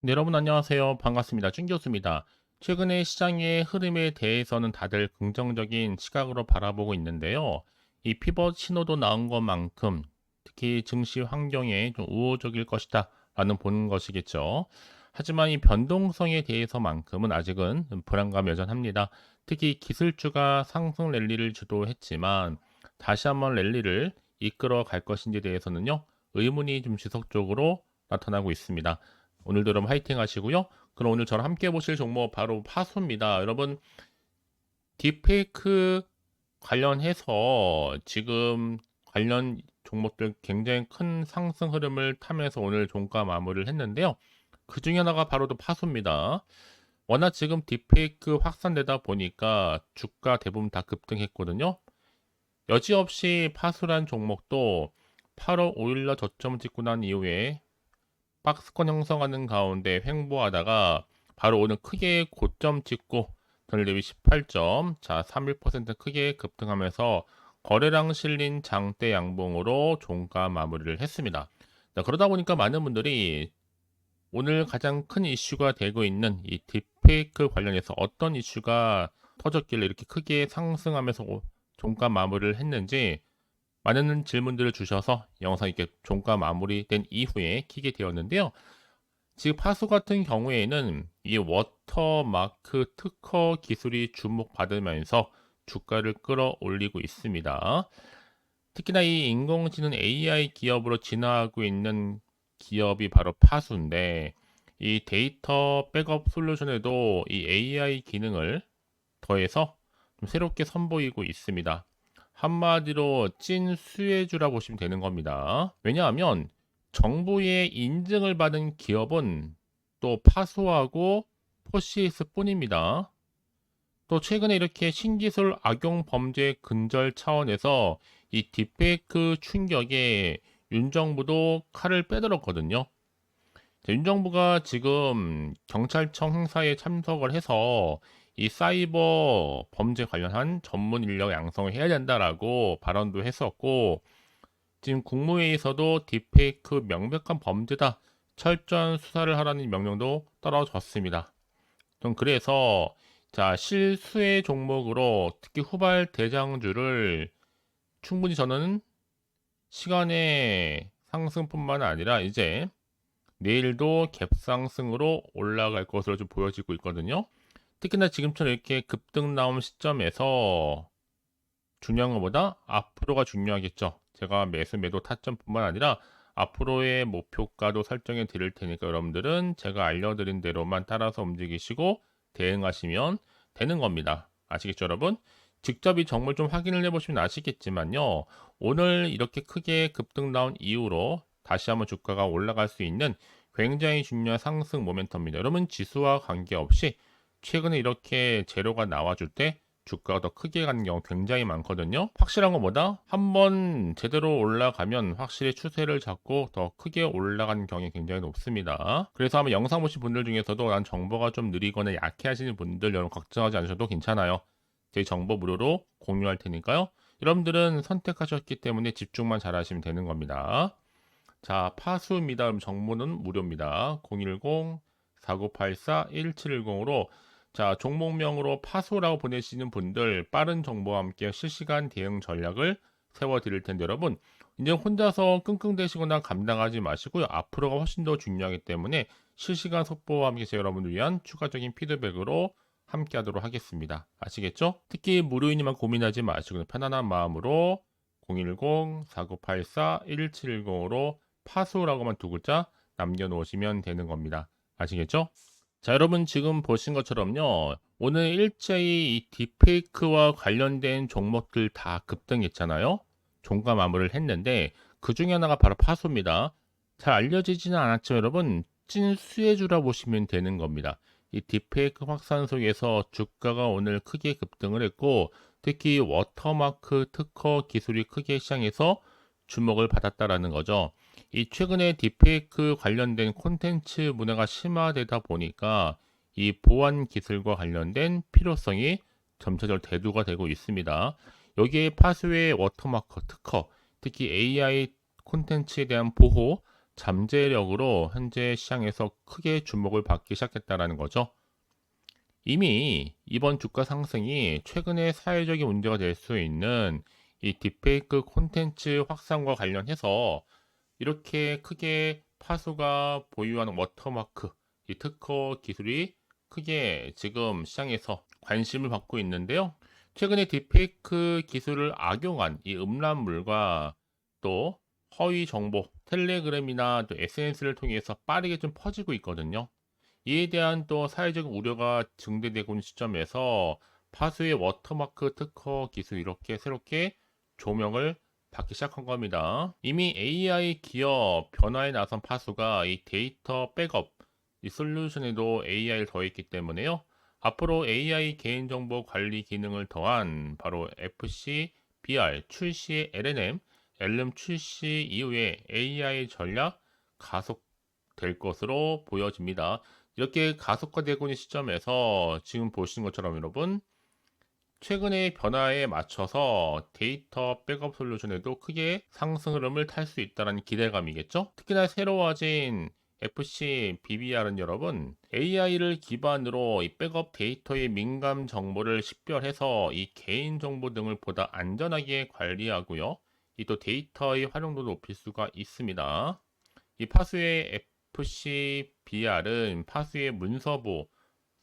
네, 여러분 안녕하세요. 반갑습니다. 준 교수입니다. 최근에 시장의 흐름에 대해서는 다들 긍정적인 시각으로 바라보고 있는데요. 이 피벗 신호도 나온 것만큼 특히 증시 환경에 좀 우호적일 것이다 라는 보는 것이겠죠. 하지만 이 변동성에 대해서만큼은 아직은 불안감이 여전합니다. 특히 기술주가 상승 랠리를 주도했지만 다시 한번 랠리를 이끌어 갈 것인지에 대해서는요. 의문이 좀 지속적으로 나타나고 있습니다. 오늘도 여러분 화이팅 하시고요. 그럼 오늘 저랑 함께 보실 종목 바로 파소입니다. 여러분 딥페이크 관련해서 지금 관련 종목들 굉장히 큰 상승 흐름을 타면서 오늘 종가 마무리를 했는데요. 그 중에 하나가 바로 또 파소입니다. 워낙 지금 딥페이크 확산되다 보니까 주가 대부분 다 급등했거든요. 여지없이 파수란 종목도 8월 5일날 저점을 찍고 난 이후에 박스권 형성하는 가운데 횡보하다가 바로 오늘 크게 고점 찍고 전일 대비 18점, 자 31% 크게 급등하면서 거래량 실린 장대 양봉으로 종가 마무리를 했습니다. 자, 그러다 보니까 많은 분들이 오늘 가장 큰 이슈가 되고 있는 이 딥페이크 관련해서 어떤 이슈가 터졌길래 이렇게 크게 상승하면서 종가 마무리를 했는지 많은 질문들을 주셔서 영상이 이렇게 종가 마무리된 이후에 키게 되었는데요. 지금 파수 같은 경우에는 이 워터마크 특허 기술이 주목받으면서 주가를 끌어올리고 있습니다. 특히나 이 인공지능 AI 기업으로 진화하고 있는 기업이 바로 파수인데 이 데이터 백업 솔루션에도 이 AI 기능을 더해서 좀 새롭게 선보이고 있습니다. 한마디로 찐 수혜주라 보시면 되는 겁니다. 왜냐하면 정부의 인증을 받은 기업은 또 파소하고 포시스 뿐입니다. 또 최근에 이렇게 신기술 악용 범죄 근절 차원에서 이 딥페이크 충격에 윤 정부도 칼을 빼들었거든요. 윤 정부가 지금 경찰청 행사에 참석을 해서 이 사이버 범죄 관련한 전문 인력 양성을 해야 된다라고 발언도 했었고, 지금 국무회의에서도 딥페이크 명백한 범죄다, 철저한 수사를 하라는 명령도 떨어졌습니다. 좀 그래서 자 실수의 종목으로 특히 후발 대장주를 충분히 저는 시간의 상승뿐만 아니라 이제 내일도 갭상승으로 올라갈 것으로 좀 보여지고 있거든요. 특히나 지금처럼 이렇게 급등 나온 시점에서 중요한 것보다 앞으로가 중요하겠죠. 제가 매수 매도 타점뿐만 아니라 앞으로의 목표가도 설정해 드릴 테니까 여러분들은 제가 알려드린 대로만 따라서 움직이시고 대응하시면 되는 겁니다. 아시겠죠, 여러분? 직접 이 정물 좀 확인을 해보시면 아시겠지만요. 오늘 이렇게 크게 급등 나온 이후로 다시 한번 주가가 올라갈 수 있는 굉장히 중요한 상승 모멘텀입니다. 여러분 지수와 관계없이 최근에 이렇게 재료가 나와줄 때 주가가 더 크게 가는 경우 굉장히 많거든요. 확실한 것보다 한번 제대로 올라가면 확실히 추세를 잡고 더 크게 올라가는 경우가 굉장히 높습니다. 그래서 한번 영상 보신 분들 중에서도 난 정보가 좀 느리거나 약해 하시는 분들 여러분 걱정하지 않으셔도 괜찮아요. 제 정보 무료로 공유할 테니까요. 여러분들은 선택하셨기 때문에 집중만 잘 하시면 되는 겁니다. 자, 파수입니다. 그럼 정보는 무료입니다. 010-4984-1710으로 자, 종목명으로 파수라고 보내시는 분들 빠른 정보와 함께 실시간 대응 전략을 세워드릴 텐데 여러분 이제 혼자서 끙끙대시거나 감당하지 마시고요. 앞으로가 훨씬 더 중요하기 때문에 실시간 속보와 함께 제 여러분을 위한 추가적인 피드백으로 함께 하도록 하겠습니다. 아시겠죠? 특히 무료이니만 고민하지 마시고 편안한 마음으로 010-4984-1710으로 파수라고만 두 글자 남겨놓으시면 되는 겁니다. 아시겠죠? 자, 여러분 지금 보신 것처럼요. 오늘 일제히 이 딥페이크와 관련된 종목들 다 급등했잖아요. 종가 마무리를 했는데 그 중에 하나가 바로 파소입니다. 잘 알려지지는 않았지만 여러분 찐 수혜주라 보시면 되는 겁니다. 이 딥페이크 확산 속에서 주가가 오늘 크게 급등을 했고 특히 워터마크 특허 기술이 크게 시장에서 주목을 받았다라는 거죠. 이 최근에 딥페이크 관련된 콘텐츠 문화가 심화되다 보니까 이 보안 기술과 관련된 필요성이 점차적으로 대두가 되고 있습니다. 여기에 파수의 워터마크 특허, 특히 AI 콘텐츠에 대한 보호, 잠재력으로 현재 시장에서 크게 주목을 받기 시작했다라는 거죠. 이미 이번 주가 상승이 최근에 사회적인 문제가 될 수 있는 이 딥페이크 콘텐츠 확산과 관련해서 이렇게 크게 파수가 보유하는 워터마크, 이 특허 기술이 크게 지금 시장에서 관심을 받고 있는데요. 최근에 딥페이크 기술을 악용한 이 음란물과 또 허위 정보, 텔레그램이나 또 SNS를 통해서 빠르게 좀 퍼지고 있거든요. 이에 대한 또 사회적 우려가 증대되고 있는 시점에서 파수의 워터마크 특허 기술 이렇게 새롭게 조명을 받기 시작한 겁니다. 이미 AI 기업 변화에 나선 파수가 이 데이터 백업 이 솔루션에도 AI를 더했기 때문에요. 앞으로 AI 개인정보 관리 기능을 더한 바로 FCBR 출시의 LNM, LM 출시 이후에 AI 전략 가속될 것으로 보여집니다. 이렇게 가속화되고 있는 시점에서 지금 보시는 것처럼 여러분 최근의 변화에 맞춰서 데이터 백업 솔루션에도 크게 상승 흐름을 탈 수 있다는 기대감이겠죠. 특히나 새로워진 FC BBR은 여러분 AI를 기반으로 이 백업 데이터의 민감 정보를 식별해서 이 개인 정보 등을 보다 안전하게 관리하고요. 이 또 데이터의 활용도를 높일 수가 있습니다. 이 파수의 FCBR은 파수의 문서보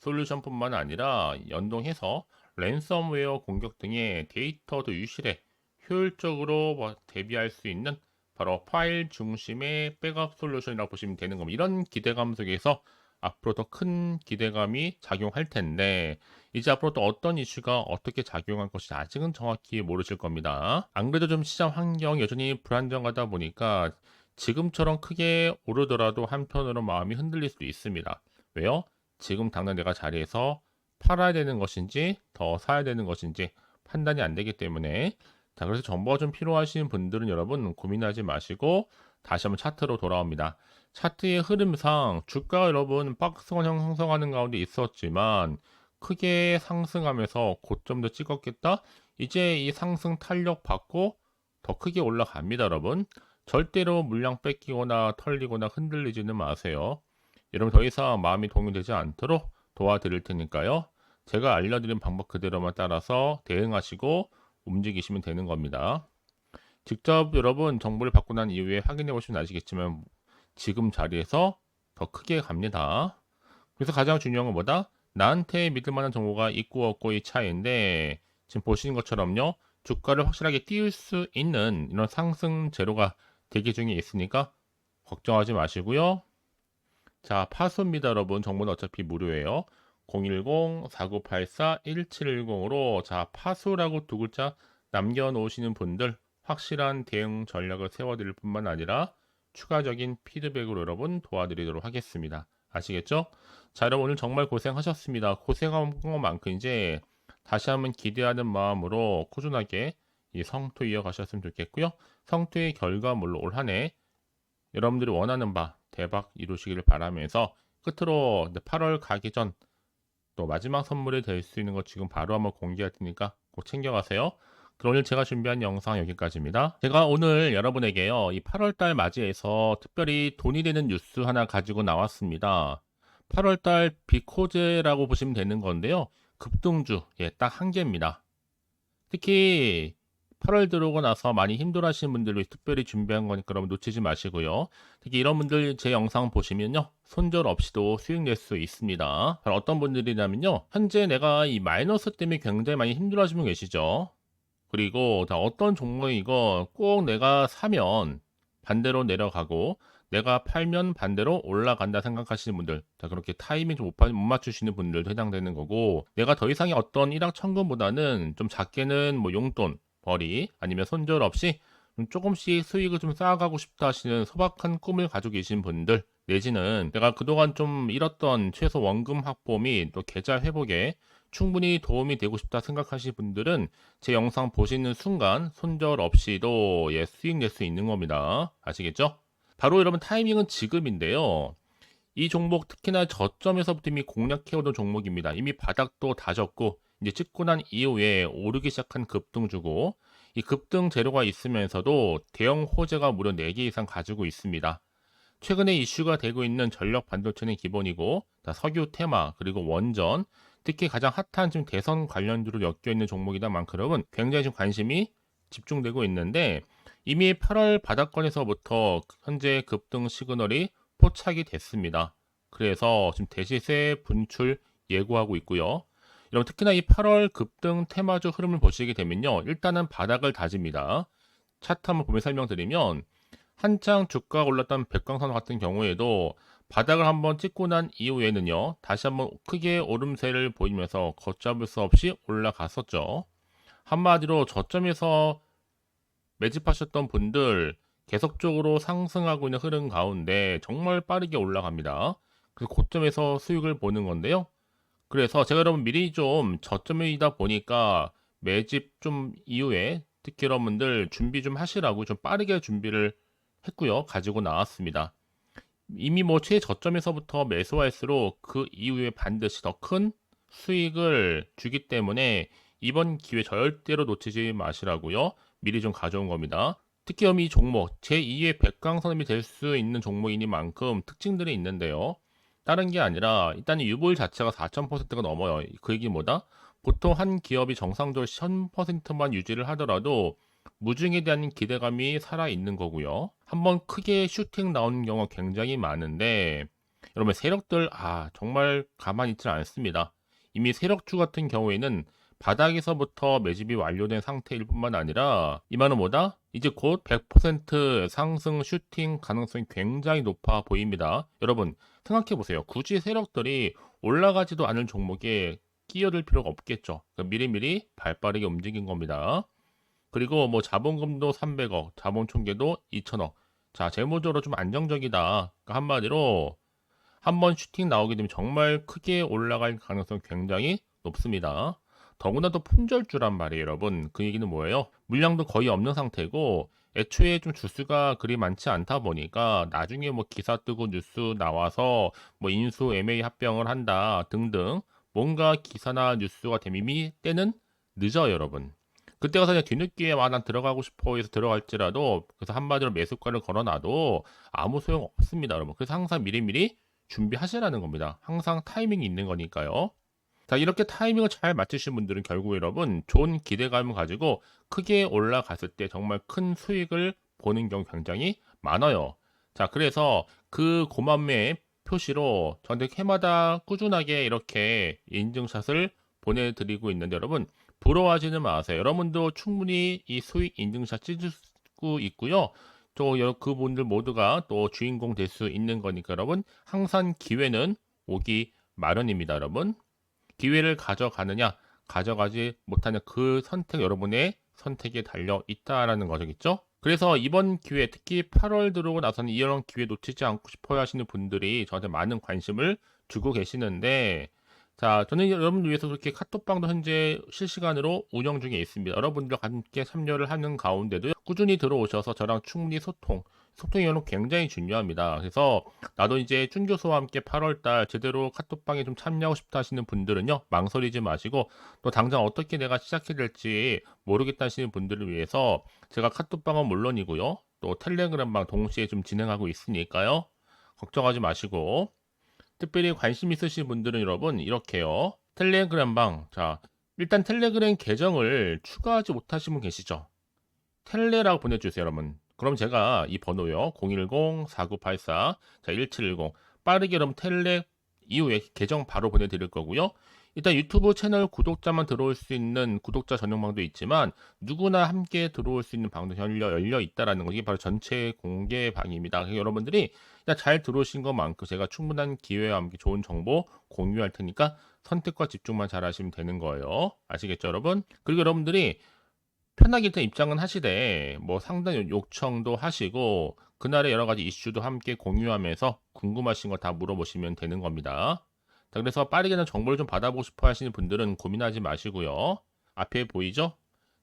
솔루션뿐만 아니라 연동해서 랜섬웨어 공격 등의 데이터도 유실에 효율적으로 대비할 수 있는 바로 파일 중심의 백업 솔루션이라고 보시면 되는 겁니다. 이런 기대감 속에서 앞으로 더 큰 기대감이 작용할 텐데 이제 앞으로 또 어떤 이슈가 어떻게 작용할 것인지 아직은 정확히 모르실 겁니다. 안 그래도 좀 시장 환경 여전히 불안정하다 보니까 지금처럼 크게 오르더라도 한편으로 마음이 흔들릴 수도 있습니다. 왜요? 지금 당장 내가 자리에서 팔아야 되는 것인지 더 사야 되는 것인지 판단이 안 되기 때문에 자 그래서 정보가 좀 필요하신 분들은 여러분 고민하지 마시고 다시 한번 차트로 돌아옵니다. 차트의 흐름상 주가가 여러분 박스권 형성하는 가운데 있었지만 크게 상승하면서 고점도 찍었겠다. 이제 이 상승 탄력 받고 더 크게 올라갑니다, 여러분. 절대로 물량 뺏기거나 털리거나 흔들리지는 마세요. 여러분 더 이상 마음이 동요되지 않도록 도와드릴 테니까요. 제가 알려드린 방법 그대로만 따라서 대응하시고 움직이시면 되는 겁니다. 직접 여러분 정보를 받고 난 이후에 확인해 보시면 아시겠지만 지금 자리에서 더 크게 갑니다. 그래서 가장 중요한 건 뭐다? 나한테 믿을 만한 정보가 있고 없고의 차이인데 지금 보시는 것처럼요. 주가를 확실하게 띄울 수 있는 이런 상승 재료가 대기 중에 있으니까 걱정하지 마시고요. 자, 파수입니다, 여러분. 정보는 어차피 무료예요. 010-4984-1710으로 자, 파수라고 두 글자 남겨놓으시는 분들 확실한 대응 전략을 세워드릴 뿐만 아니라 추가적인 피드백으로 여러분 도와드리도록 하겠습니다. 아시겠죠? 자, 여러분 오늘 정말 고생하셨습니다. 고생한 것만큼 이제 다시 한번 기대하는 마음으로 꾸준하게 이 성투 이어가셨으면 좋겠고요. 성투의 결과물로 올 한 해 여러분들이 원하는 바 대박 이루시기를 바라면서 끝으로 8월 가기 전 또 마지막 선물이 될 수 있는 거 지금 바로 한번 공개할 테니까 꼭 챙겨가세요. 그럼 오늘 제가 준비한 영상 여기까지입니다. 제가 오늘 여러분에게요, 이 8월달 맞이해서 특별히 돈이 되는 뉴스 하나 가지고 나왔습니다. 8월달 비코제라고 보시면 되는 건데요. 급등주, 예, 딱 한 개입니다. 특히 8월 들어오고 나서 많이 힘들어하시는 분들을 특별히 준비한 거니까 여러분 놓치지 마시고요. 특히 이런 분들 제 영상 보시면요. 손절 없이도 수익 낼 수 있습니다. 바로 어떤 분들이냐면요. 현재 내가 이 마이너스 때문에 굉장히 많이 힘들어하시는 분 계시죠. 그리고 다 어떤 종목이고 꼭 내가 사면 반대로 내려가고 내가 팔면 반대로 올라간다 생각하시는 분들, 자 그렇게 타이밍 좀 못 맞추시는 분들도 해당되는 거고, 내가 더 이상의 어떤 일확천금보다는 좀 작게는 뭐 용돈, 벌이 아니면 손절 없이 조금씩 수익을 좀 쌓아가고 싶다 하시는 소박한 꿈을 가지고 계신 분들, 내지는 내가 그동안 좀 잃었던 최소 원금 확보 및 또 계좌 회복에 충분히 도움이 되고 싶다 생각하시는 분들은 제 영상 보시는 순간 손절 없이도 예, 수익 낼 수 있는 겁니다. 아시겠죠? 바로 여러분 타이밍은 지금인데요. 이 종목 특히나 저점에서부터 이미 공략해오던 종목입니다. 이미 바닥도 다졌고 이제 찍고 난 이후에 오르기 시작한 급등주고 이 급등 재료가 있으면서도 대형 호재가 무려 4개 이상 가지고 있습니다. 최근에 이슈가 되고 있는 전력 반도체는 기본이고, 자, 석유 테마, 그리고 원전, 특히 가장 핫한 지금 대선 관련주로 엮여 있는 종목이다 만큼 굉장히 지금 관심이 집중되고 있는데, 이미 8월 바닥권에서부터 현재 급등 시그널이 포착이 됐습니다. 그래서 지금 대시세 분출 예고하고 있고요. 여러분 특히나 이 8월 급등 테마주 흐름을 보시게 되면요, 일단은 바닥을 다집니다. 차트 한번 보면 설명드리면, 한창 주가가 올랐던 백광산 같은 경우에도 바닥을 한번 찍고 난 이후에는요, 다시 한번 크게 오름세를 보이면서 걷잡을 수 없이 올라갔었죠. 한마디로 저점에서 매집하셨던 분들 계속적으로 상승하고 있는 흐름 가운데 정말 빠르게 올라갑니다. 그래서 고점에서 수익을 보는 건데요. 그래서 제가 여러분 미리 좀 저점이다 보니까 매집 좀 이후에 특히 여러분들 준비 좀 하시라고 좀 빠르게 준비를 했고요. 가지고 나왔습니다. 이미 뭐 최저점에서부터 매수할수록 그 이후에 반드시 더 큰 수익을 주기 때문에 이번 기회 절대로 놓치지 마시라고요. 미리 좀 가져온 겁니다. 특히 이 종목 제2의 백강선임이 될 수 있는 종목이니만큼 특징들이 있는데요. 다른 게 아니라 일단 유볼 자체가 4,000%가 넘어요. 그 얘기 뭐다? 보통 한 기업이 정상적으로 1000%만 유지를 하더라도 무중에 대한 기대감이 살아있는 거고요. 한번 크게 슈팅 나오는 경우가 굉장히 많은데, 여러분 세력들 정말 가만히 있지 않습니다. 이미 세력주 같은 경우에는 바닥에서부터 매집이 완료된 상태일 뿐만 아니라 이만은 뭐다? 이제 곧 100% 상승 슈팅 가능성이 굉장히 높아 보입니다. 여러분 생각해 보세요. 굳이 세력들이 올라가지도 않을 종목에 끼어들 필요가 없겠죠. 그러니까 미리미리 발빠르게 움직인 겁니다. 그리고 뭐 자본금도 300억, 자본 총계도 2천억. 자, 재무적으로 좀 안정적이다. 그러니까 한마디로 한번 슈팅 나오게 되면 정말 크게 올라갈 가능성이 굉장히 높습니다. 더구나도 품절주란 말이에요, 여러분. 그 얘기는 뭐예요? 물량도 거의 없는 상태고 애초에 좀 주수가 그리 많지 않다 보니까 나중에 뭐 기사 뜨고 뉴스 나와서 뭐 인수 M&A 합병을 한다 등등 뭔가 기사나 뉴스가 되면 이미 때는 늦어요, 여러분. 그때 가서 그냥 뒤늦게 난 들어가고 싶어 해서 들어갈지라도 그래서 한마디로 매수가를 걸어놔도 아무 소용 없습니다, 여러분. 그래서 항상 미리미리 준비하시라는 겁니다. 항상 타이밍이 있는 거니까요. 자, 이렇게 타이밍을 잘 맞추신 분들은 결국 여러분 좋은 기대감을 가지고 크게 올라갔을 때 정말 큰 수익을 보는 경우 굉장히 많아요. 자, 그래서 그 고만매 표시로 저한테 해마다 꾸준하게 이렇게 인증샷을 보내드리고 있는데 여러분 부러워하지는 마세요. 여러분도 충분히 이 수익 인증샷 찍을 수 있고요. 또 그분들 모두가 또 주인공 될 수 있는 거니까 여러분 항상 기회는 오기 마련입니다, 여러분. 기회를 가져가느냐, 가져가지 못하냐 그 선택 여러분의 선택에 달려 있다라는 거겠죠. 그래서 이번 기회 특히 8월 들어오고 나서는 이런 기회 놓치지 않고 싶어 하시는 분들이 저한테 많은 관심을 주고 계시는데 자, 저는 여러분들 위해서 그렇게 카톡방도 현재 실시간으로 운영 중에 있습니다. 여러분들과 함께 참여를 하는 가운데도 꾸준히 들어오셔서 저랑 충분히 소통이 여러분 굉장히 중요합니다. 그래서 나도 이제 준 교수와 함께 8월달 제대로 카톡방에 좀 참여하고 싶다 하시는 분들은요, 망설이지 마시고 또 당장 어떻게 내가 시작해야 될지 모르겠다 하시는 분들을 위해서 제가 카톡방은 물론이고요, 또 텔레그램방 동시에 좀 진행하고 있으니까요. 걱정하지 마시고 특별히 관심 있으신 분들은 여러분 이렇게요. 텔레그램방. 자, 일단 텔레그램 계정을 추가하지 못하신 분 계시죠? 텔레라고 보내주세요, 여러분. 그럼 제가 이 번호요. 010-4984, 자, 1710. 빠르게 여러분 텔레 이후에 계정 바로 보내드릴 거고요. 일단 유튜브 채널 구독자만 들어올 수 있는 구독자 전용방도 있지만 누구나 함께 들어올 수 있는 방도 열려 있다라는 거. 이게 바로 전체 공개 방입니다. 그래서 여러분들이 잘 들어오신 것만큼 제가 충분한 기회와 함께 좋은 정보 공유할 테니까 선택과 집중만 잘 하시면 되는 거예요. 아시겠죠, 여러분? 그리고 여러분들이 편하게 일단 입장은 하시되 뭐 상담 요청도 하시고 그날의 여러 가지 이슈도 함께 공유하면서 궁금하신 거 다 물어보시면 되는 겁니다. 자, 그래서 빠르게는 정보를 좀 받아보고 싶어 하시는 분들은 고민하지 마시고요. 앞에 보이죠?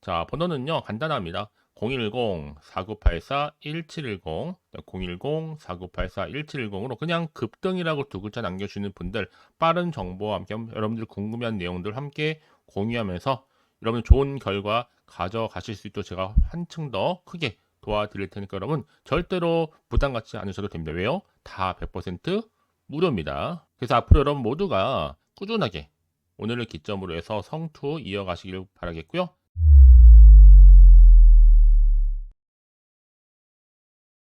자, 번호는요, 간단합니다. 010-4984-1710, 010-4984-1710으로 그냥 급등이라고 두 글자 남겨주시는 분들, 빠른 정보와 함께 여러분들 궁금한 내용들 함께 공유하면서 여러분 좋은 결과 가져가실 수 있도록 제가 한층 더 크게 도와드릴 테니까 여러분 절대로 부담 갖지 않으셔도 됩니다. 왜요? 다 100% 무료입니다. 그래서 앞으로 여러분 모두가 꾸준하게 오늘을 기점으로 해서 성투 이어가시길 바라겠고요.